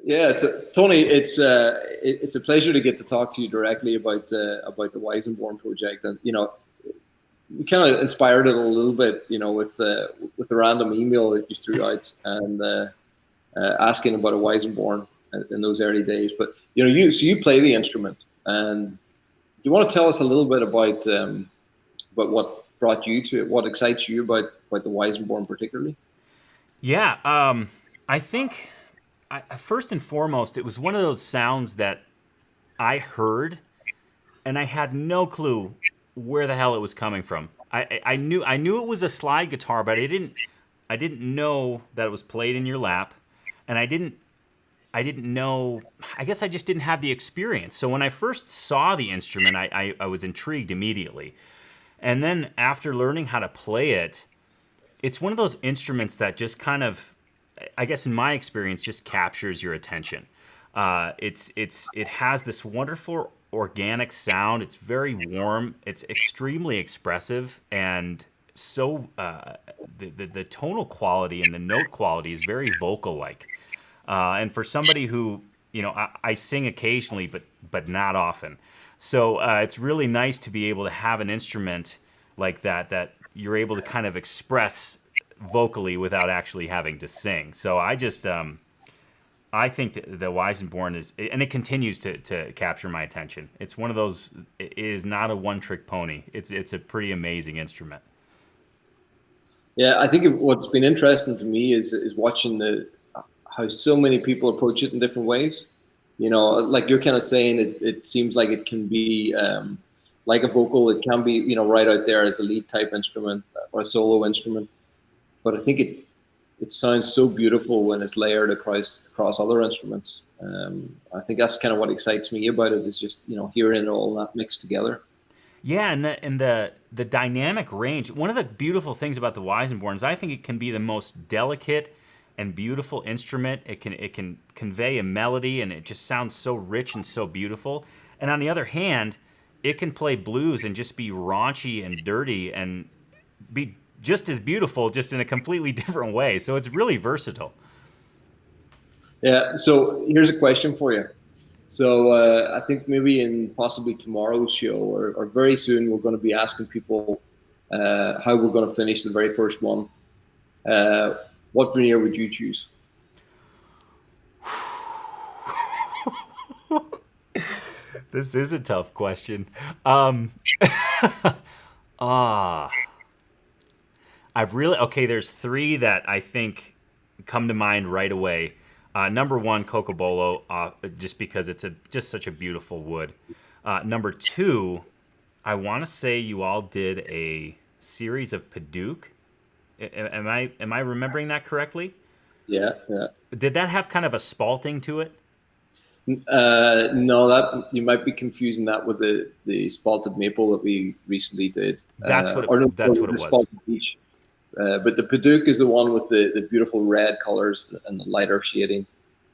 Yeah, so Tony, it's a pleasure to get to talk to you directly about the Weissenborn project, and we kind of inspired it a little bit, with the random email that you threw out and asking about a Weissenborn in those early days. But you play the instrument, and do you want to tell us a little bit about what brought you to it, what excites you about the Weissenborn particularly? Yeah, I think first and foremost, it was one of those sounds that I heard, and I had no clue where the hell it was coming from. I knew it was a slide guitar, but I didn't know that it was played in your lap, and I didn't know. I guess I just didn't have the experience. So when I first saw the instrument, I was intrigued immediately, and then after learning how to play it, it's one of those instruments that just kind of, I guess in my experience, just captures your attention. It has this wonderful organic sound. It's very warm. It's extremely expressive, and so the tonal quality and the note quality is very vocal like. And for somebody who, I sing occasionally, but not often. So it's really nice to be able to have an instrument like that you're able to kind of express vocally without actually having to sing. So I think that the Weissenborn is, and it continues to capture my attention. It's one of those. It is not a one-trick pony. It's a pretty amazing instrument. Yeah, I think what's been interesting to me is watching the how so many people approach it in different ways. Like you're kind of saying, it seems like it can be like a vocal. It can be right out there as a lead type instrument or a solo instrument. But I think it sounds so beautiful when it's layered across other instruments. I think that's kind of what excites me about it is just hearing all that mixed together. Yeah, and the dynamic range. One of the beautiful things about the Weissenborn is I think it can be the most delicate and beautiful instrument. It can convey a melody, and it just sounds so rich and so beautiful. And on the other hand, it can play blues and just be raunchy and dirty and be just as beautiful, just in a completely different way. So it's really versatile. Yeah. So here's a question for you. So I think maybe in possibly tomorrow's show or very soon we're going to be asking people how we're going to finish the very first one. Uh, what veneer would you choose? This is a tough question. Um, ah, I've really okay. There's three that I think come to mind right away. Number one, Cocobolo, just because it's just such a beautiful wood. Number two, I want to say you all did a series of Paduke. Am I remembering that correctly? Yeah, yeah. Did that have kind of a spalting to it? No, that you might be confusing that with the spalted maple that we recently did, or no, That's what it the was. spalted peach. But the Paduke is the one with the beautiful red colors and the lighter shading.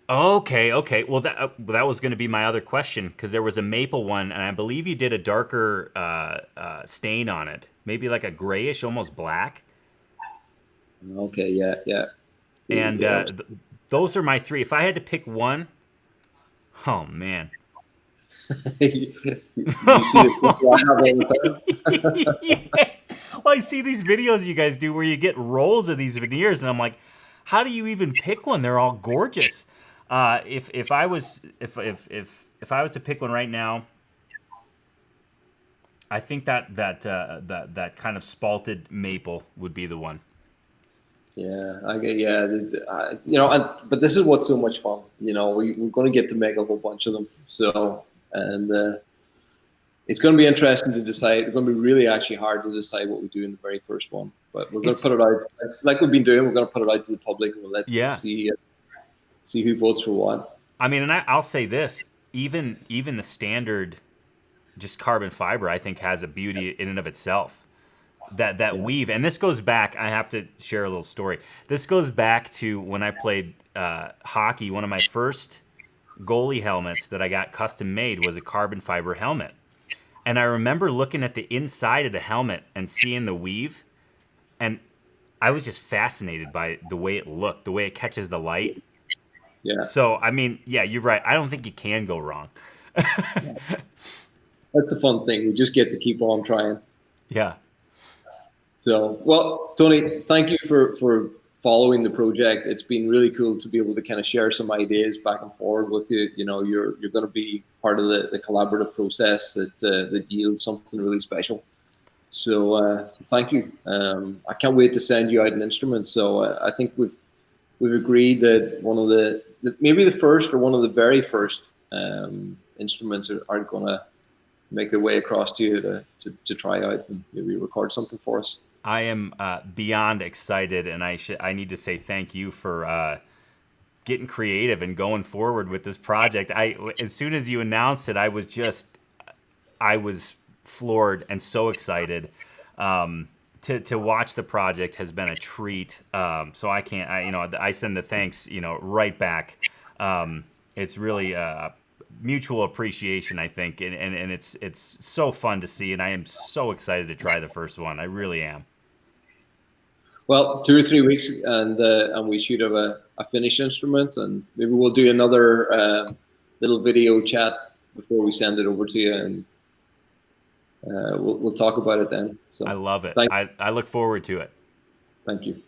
Okay, okay. Well, that was going to be my other question because there was a maple one, and I believe you did a darker stain on it, maybe like a grayish, almost black. Okay, yeah, yeah, And yeah. those are my three. If I had to pick one, oh man. You see the people I have all the time. Yeah. Well, I see these videos you guys do where you get rolls of these veneers, and I'm like, how do you even pick one? They're all gorgeous. If I was to pick one right now, I think that kind of spalted maple would be the one. Yeah, yeah. But this is what's so much fun. We're going to get to make a whole bunch of them. So, and it's going to be interesting to decide. It's going to be really actually hard to decide what we do in the very first one. But we're going to It's put it out like we've been doing. We're going to put it out to the public and we'll yeah. see who votes for what. I mean, and I'll say this: even the standard, just carbon fiber, I think has a beauty in and of itself. That Yeah. weave, and this goes back. I have to share a little story. This goes back to when I played hockey. One of my first goalie helmets that I got custom made was a carbon fiber helmet, and I remember looking at the inside of the helmet and seeing the weave, and I was just fascinated by the way it looked, the way it catches the light. Yeah, So, I mean, yeah, you're right. I don't think you can go wrong. that's a fun thing. We just get to keep on trying. Yeah. So, well, Tony, thank you for following the project. It's been really cool to be able to kind of share some ideas back and forward with you. You know, you're going to be part of the collaborative process that yields something really special. So, thank you. I can't wait to send you out an instrument. So, I think we've agreed that one of maybe the first or one of the very first instruments are going to make their way across to you to try out and maybe record something for us. I am beyond excited, and I need to say thank you for getting creative and going forward with this project. As soon as you announced it, I was floored and so excited. To watch the project has been a treat. So I can't, I send the thanks, right back. It's really mutual appreciation, I think, and it's so fun to see, and I am so excited to try the first one. I really am. Well, 2 or 3 weeks, and we should have a finished instrument, and maybe we'll do another little video chat before we send it over to you, and we'll talk about it then. I So, love it. thank I look forward to it. thank you.